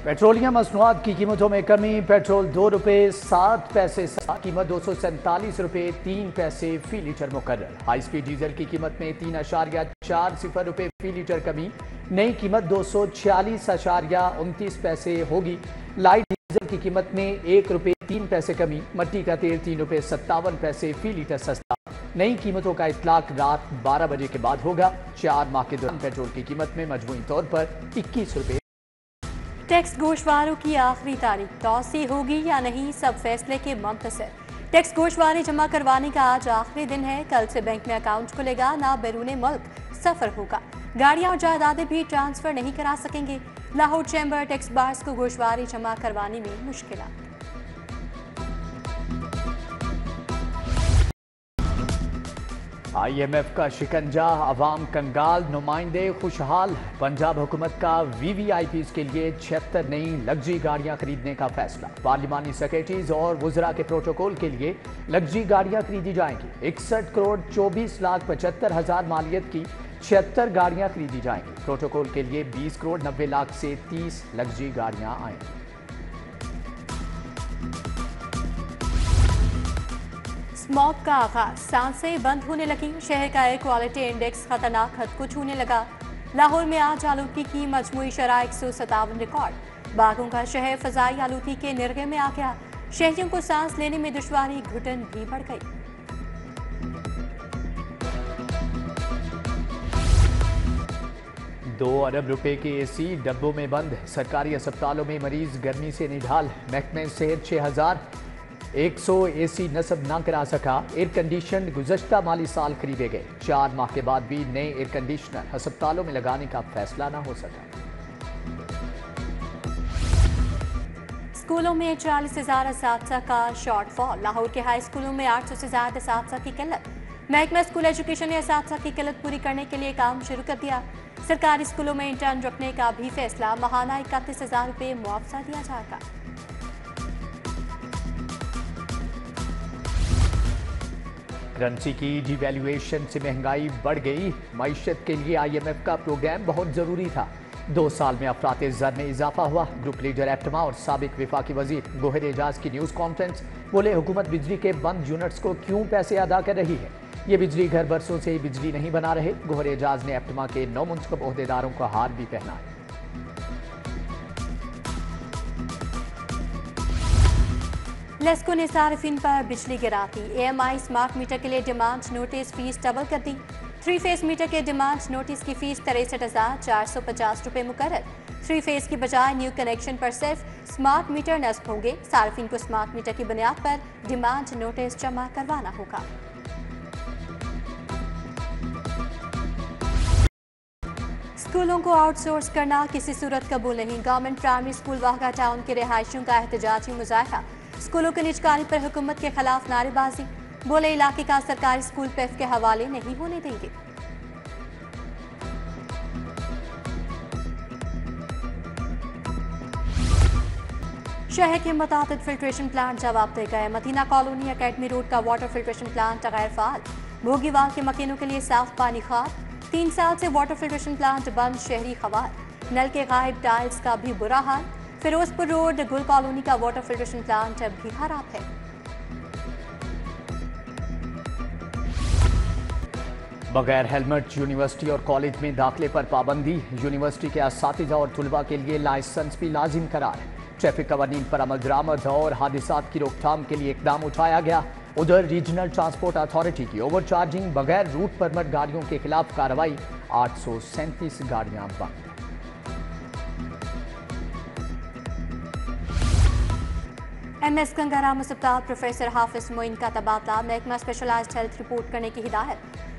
Petroleum मसनूआत की कीमतों में कमी। पेट्रोल 2 रुपये 7 पैसे, कीमत 247 रुपये 3 पैसे फी लीटर मुकर्रर। हाई स्पीड डीजल की कीमत में 3.40 रुपये फी लीटर कमी। नई कीमत 246.29 पैसे होगी। लाइट डीजल की कीमत में 1 रुपये 3 पैसे कमी। मट्टी का तेल 3 रुपये 57 पैसे फी लीटर सस्ता। नई कीमतों का इतलाक रात 12 बजे के बाद होगा। 4 माह के दौरान पेट्रोल की कीमत में मजमूई तौर पर 21 रुपये। टैक्स गोशवारों की आखिरी तारीख तौसी होगी या नहीं, सब फैसले के मुंतज़िर। टैक्स गोशवारे जमा करवाने का आज आखिरी दिन है। कल से बैंक में अकाउंट खुलेगा, ना बैरून मुल्क सफर होगा। गाड़ियां और जायदादें भी ट्रांसफर नहीं करा सकेंगे। लाहौर चैम्बर टैक्स बार्स को गोशवारे जमा करवाने में मुश्किलात। IMF का शिकंजा, अवाम कंगाल, नुमाइंदे खुशहाल। पंजाब हुकूमत का VVIPs के लिए 76 नई लग्जरी गाड़ियां खरीदने का फैसला। पार्लिमानी सेक्रेटरीज और वुज़रा के प्रोटोकॉल के लिए लग्जरी गाड़ियां खरीदी जाएंगी। 61 करोड़ 24,75,000 मालियत की 76 गाड़ियां खरीदी जाएंगी। प्रोटोकॉल के लिए 20 करोड़ 90 लाख से 30 लग्जरी गाड़ियां आएंगी। स्मॉग का आगाज, सांसें बंद होने लगी। शहर का एयर क्वालिटी इंडेक्स खतरनाक हद को छूने लगा। लाहौर में आज आलूगी की मजमूई शरह 157 रिकॉर्ड। बागों का शहर फजाई आलूगी के निर्गे में आ गया। शहरियों को सांस लेने में दुश्वारी, घुटन भी बढ़ गई। ₹2 अरब के AC डब्बों में बंद। सरकारी अस्पतालों में मरीज गर्मी से निढाल। महकमे सेहत 6,100 AC नस्ब न करा सका। एयर कंडीशन गुज़श्ता माली साल खरीदे गए। 4 माह के बाद भी नए एयर कंडीशनर अस्पतालों में लगाने का फैसला न हो सका। स्कूलों में 40,000 असातिज़ा का शॉर्टफॉल। लाहौर के हाई स्कूलों में 800 से ज्यादा असातिज़ा की किल्लत। महकमा स्कूल एजुकेशन ने असातिज़ा की किल्लत पूरी करने के लिए काम शुरू कर दिया। सरकारी स्कूलों में इंटर्न रखने का भी फैसला। माहाना 31,000 रुपये मुआवजा दिया जाएगा। करेंसी की डिवैल्यूएशन से महंगाई बढ़ गई। मईशत के लिए IMF का प्रोग्राम बहुत जरूरी था। 2 साल में अफराते ज़र में इजाफा हुआ। ग्रुप लीडर एप्टमा और साबिक विफाकी वजीर गोहर एजाज की न्यूज़ कॉन्फ्रेंस। बोले, हुकूमत बिजली के बंद यूनिट्स को क्यों पैसे अदा कर रही है। ये बिजली घर बरसों से ही बिजली नहीं बना रहे। गोहर एजाज ने एप्टमा के 9 मुंतखब ओहदेदारों को हार भी पहनाया। लेस्को ने सार्फिन पर बिजली गिराती। AMI स्मार्ट मीटर के लिए डिमांड नोटिस फीस डबल कर दी। 3 फेज मीटर के डिमांड नोटिस की फीस 63,450 रुपये मुकर्रर। 3 फेज की बजाय न्यू कनेक्शन पर सिर्फ स्मार्ट मीटर नस्ब होंगे। सार्फिन को स्मार्ट मीटर की बुनियाद पर डिमांड नोटिस जमा करवाना होगा। स्कूलों को आउटसोर्स करना किसी सूरत कबूल नहीं। गवर्नमेंट प्राइमरी स्कूल वाहगा टाउन के रिहायशियों का एहतजाजी मुजाहरा। स्कूलों के निजकारी पर हुकूमत के खिलाफ नारेबाजी। बोले, इलाके का सरकारी स्कूल पेफ के हवाले नहीं होने देंगे। शहर के मुताबिक फिल्ट्रेशन प्लांट जवाब दे गए। मदीना कॉलोनी अकेडमी रोड का वाटर फिल्ट्रेशन प्लांट गैर फाल। भोगीवाल के मकीनों के लिए साफ पानी खाद। 3 साल से वाटर फिल्ट्रेशन प्लांट बंद। शहरी खवार। नल के गायब, टाइल्स का भी बुरा हाल। फिरोजपुर रोड गुल कॉलोनी का वाटर फिल्ट्रेशन प्लांट अब भी खराब है। बगैर हेलमेट यूनिवर्सिटी और कॉलेज में दाखिले पर पाबंदी। यूनिवर्सिटी के असातिज़ा और तुलबा के लिए लाइसेंस भी लाजिम करार। ट्रैफिक कवानीन पर अमल दरामद और हादिसात की रोकथाम के लिए इकदाम उठाया गया। उधर रीजनल ट्रांसपोर्ट अथॉरिटी की ओवरचार्जिंग, बगैर रूट परमिट गाड़ियों के खिलाफ कार्रवाई। 837 गाड़ियां बंद। MS गंगाराम अस्पताल प्रोफेसर हाफिज मोइन का तबादला। महकमा स्पेशलाइज्ड हेल्थ रिपोर्ट करने की हिदायत।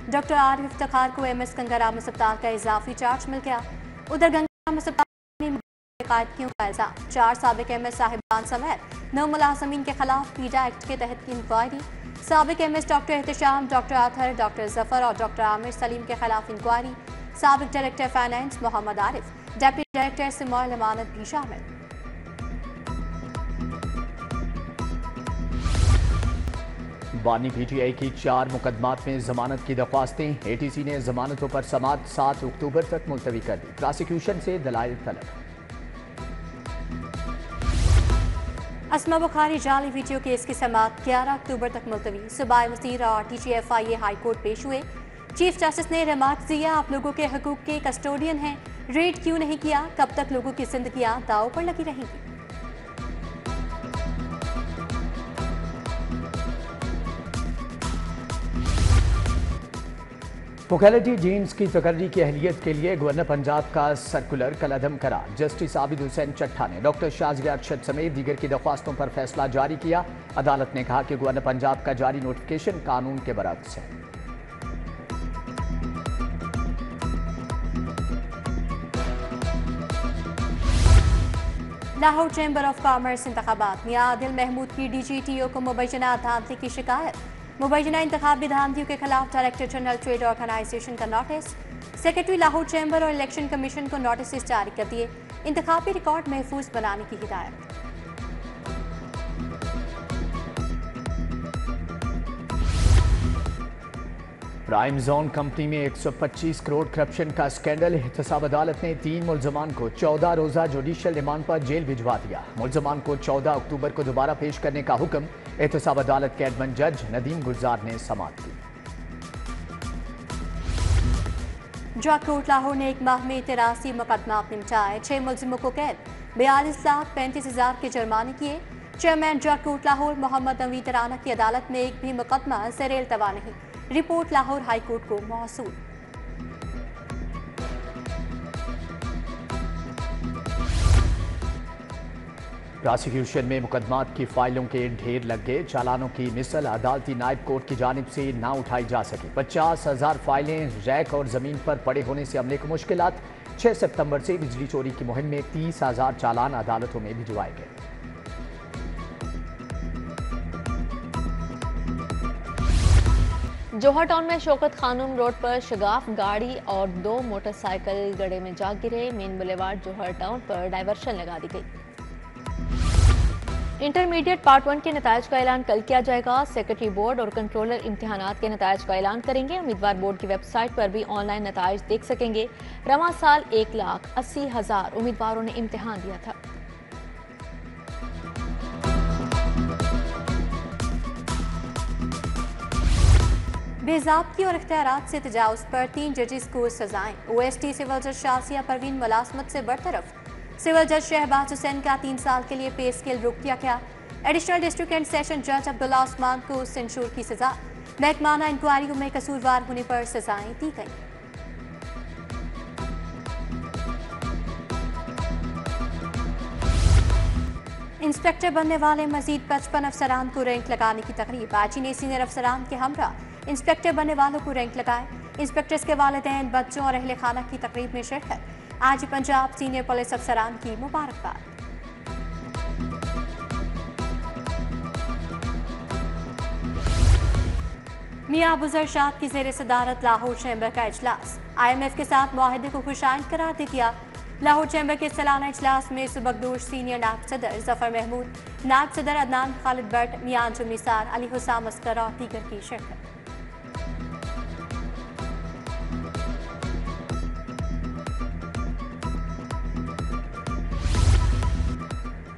डॉक्टर आरिफ इफ्तिखार को MS गंगाराम अस्पताल का इजाफी चार्ज मिल गया। उधर गंगाराम अस्पताल में कायदगियों का इल्जाम। 4 साबिक MS साहिबान समेत 9 मुलाजमीन के खिलाफ पीडा एक्ट के तहत की इंक्वायरी। साबिक MS doctor Ehtesham, doctor Athar, doctor Zafar और डॉक्टर आमिर सलीम के खिलाफ इंक्वायरी। साबिक director finance Mohammad Arif, deputy director सिमोल अमानत भी शामिल। बानी PTI की 4 मुकदमात में जमानत की दरख्वास्तें। ATC ने जमानतों पर समाअत 7 अक्टूबर तक मुलतवी कर दी। प्रोसिक्यूशन से दलाइल तलब। अस्मा बुखारी जाली वीडियो केस की समाअत 11 अक्टूबर तक मुलतवी। सुबाई वज़ीर और TGFIA हाई कोर्ट पेश हुए। चीफ जस्टिस ने रिमार्क दिया, आप लोगों के हकूक के कस्टोडियन हैं, रेड क्यों नहीं किया? कब तक लोगों की जिंदगियां दांव पर लगी रहेंगी? वोकेलिटी जीन्स की तकर्री की अहलियत के लिए गवर्नर पंजाब का सर्कुलर कलअदम करा। जस्टिस आबिद हुसैन चट्टा ने डॉक्टर शाजिर अरशद समेत दीगर की दरख्वास्तों पर फैसला जारी किया। अदालत ने कहा कि गवर्नर पंजाब का जारी नोटिफिकेशन कानून के बरअक्स है। लाहौर चैम्बर ऑफ कॉमर्स इंतखाबात में आदिल महमूद की DGTO को मुबैना धांधली की शिकायत। मुबैना इंतखाबी धांधलियों के खिलाफ डायरेक्टर जनरल ट्रेड ऑर्गेनाइजेशन का नोटिस। सेक्रेटरी लाहौर चैम्बर और इलेक्शन कमीशन को नोटिस जारी कर दिए। इंतखाबी रिकॉर्ड महफूज बनाने की हिदायत। प्राइम जोन कंपनी में 125 करोड़ करप्शन का स्कैंडल। एहतसाब अदालत ने 3 मुल्जमान को 14 रोजा जुडिशल रिमांड पर जेल भिजवा दिया। मुल्जमान को 14 अक्टूबर को दोबारा पेश करने का हुक्म एहतसाब अदालत के एडमन जज नदीम गुलजार ने समाअत की। ड्रग कोर्ट लाहौर ने 1 माह में 83 मुकदमा निपटाए। 6 मुल्जिमों को कैद, 42,35,000 के जुर्माने किए। Chairman drug court Lahore Mohammad Naveed Rana की अदालत में एक भी मुकदमा ज़ेर इल्तवा नहीं। रिपोर्ट लाहौर हाई कोर्ट को मौसूल। प्रोसिक्यूशन में मुकदमात की फाइलों के ढेर लग गए। चालानों की मिसल अदालती नायब कोर्ट की जानिब से ना उठाई जा सकी। 50,000 फाइलें रैक और जमीन पर पड़े होने से अमले को मुश्किलात। 6 सितंबर से बिजली चोरी की मुहिम में 30,000 चालान अदालतों में भिजवाए गए। जोहर टाउन में शौकत खानूम रोड पर शगाफ गाड़ी और 2 मोटरसाइकिल गड्ढे में जा गिरे। मेन बुलेवार्ड जोहर टाउन पर डायवर्शन लगा दी गई। इंटरमीडिएट पार्ट 1 के नतायज का ऐलान कल किया जाएगा। सेक्रेटरी बोर्ड और कंट्रोलर इम्तिहानात के नतायज का ऐलान करेंगे। उम्मीदवार बोर्ड की वेबसाइट पर भी ऑनलाइन नतायज देख सकेंगे। रवां साल 1,80,000 उम्मीदवारों ने इम्तिहान दिया था। बेज़ाब्ती और इख्तियारात से तजावुज़ पर 3 जजेस को सजाएं। OST सिविल जज शासिया परवीन मुलाजमत से बरतरफ। सिविल जज शहबाज हुसैन का 3 साल के लिए पे स्केल रोक दिया गया। एडिशनल डिस्ट्रिक्ट एंड सेशन जज अब्दुल्ला उस्मान को सेंशूर की सजा। महकमाना इंक्वायरियों में कसूरवार होने पर सजाएं दी गई। इंस्पेक्टर बनने वाले मजीद 55 अफसरान को रैंक लगाने की तकरीब। आजी ने सीनियर अफसरान के हमरा इंस्पेक्टर बनने वालों को रैंक लगाए। इंस्पेक्टर्स के वालिदैन, बच्चों और अहले खाना की तकरीब में शिरकत। आज पंजाब सीनियर पुलिस अफसरान की मुबारकबाद। मियां अबूजर शाद की जेर सदारत लाहौर चैम्बर का इजलास। IMF के साथ मुआहदे को खुशाइन करार दे दिया। लाहौर चैम्बर के सालाना इजलास में सुबकदोश सीनियर नायब सदर जफर महमूद, नायब सदर अदनान खालिद भट्ट, मियां अंजुम निसार, अली हुसाम अस्कर और दीगर की शिरकत।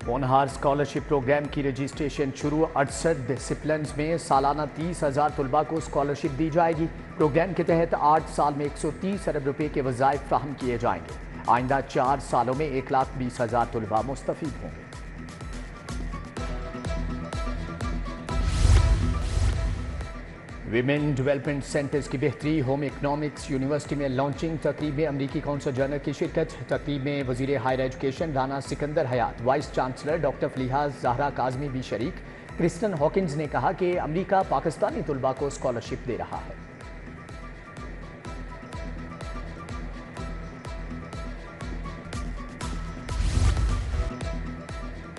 होनहार स्कॉलरशिप प्रोग्राम की रजिस्ट्रेशन शुरू। 68 डिसिप्लिन्स में सालाना 30,000 तलबा को स्कॉलरशिप दी जाएगी। प्रोग्राम के तहत 8 साल में 130 अरब रुपए के वज़ाइफ फ्राहम किए जाएंगे। आइंदा 4 सालों में 1,20,000 तलबा मुस्तफीद होंगे। विमेन डेवलपमेंट सेंटर्स की बेहतरी। होम इकनॉमिक्स यूनिवर्सिटी में लॉन्चिंग तकरीब में अमरीकी कौंसल जनरल की शिरकत। तकरीब में वजीर higher education Rana Sikandar Hayat, vice chancellor doctor Faliha Zahra Kazmi भी शरीक। क्रिस्टन हॉकिंस ने कहा कि अमरीका पाकिस्तानी तलबा को स्कॉलरशिप दे रहा है।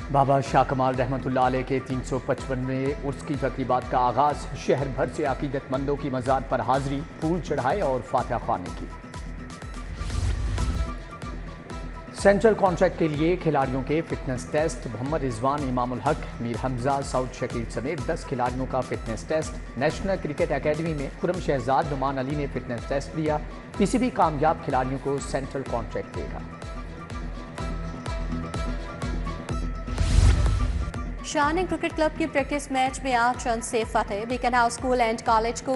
बाबा शाह कमाल रहमतुल्लाह अलैह के 355वें उर्स की तकरीबात का आगाज। शहर भर से अकीदतमंदों की मज़ार पर हाजिरी, फूल चढ़ाए और फातिहा ख्वानी की। सेंट्रल कॉन्ट्रैक्ट के लिए खिलाड़ियों के फिटनेस टेस्ट। मोहम्मद रिजवान, इमामुल हक, मीर हमजा, सऊद शकील समेत 10 खिलाड़ियों का fitness test. National cricket academy में खुरम शहजाद, नुमान अली ने फिटनेस टेस्ट दिया। PCB कामयाब खिलाड़ियों को सेंट्रल कॉन्ट्रैक्ट देगा। शानिंग क्रिकेट क्लब की प्रैक्टिस मैच में 8 रन से फतेह। Beacon House school and college को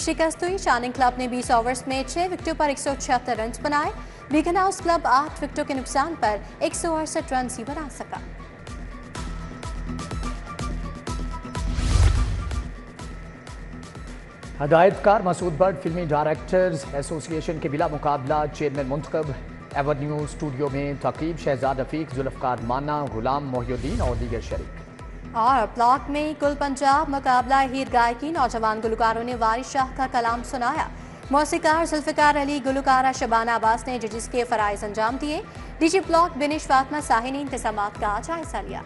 शिकस्त हुई। शानिंग क्लब ने 20 ओवर्स में 6 विकेटों पर 176 रन बनाए। बीकन हाउस क्लब 8 विकेटों के नुकसान पर 168 रन ही बना सका। हदायतकार मसूद भट्ट फिल्मी डायरेक्टर्स एसोसिएशन के बिला मुकाबला चेयरमैन मुंतखब। एवेन्यू स्टूडियो में तकीब शहजाद रफीक, जुल्फकार माना, गुलाम मोहिउद्दीन और दीगर शरीक। और ब्लॉक में कुल पंजाब मुकाबला हीर गायकी। नौजवान गुलकारों ने वारिस शाह का कलाम सुनाया। मौसीकार जुल्फकार अली, गुलकारा शबाना अब्बास ने जजिस के फराइज अंजाम दिए। डीजी ब्लॉक बिनिश फातमा साही ने इंतजामात का जायजा लिया।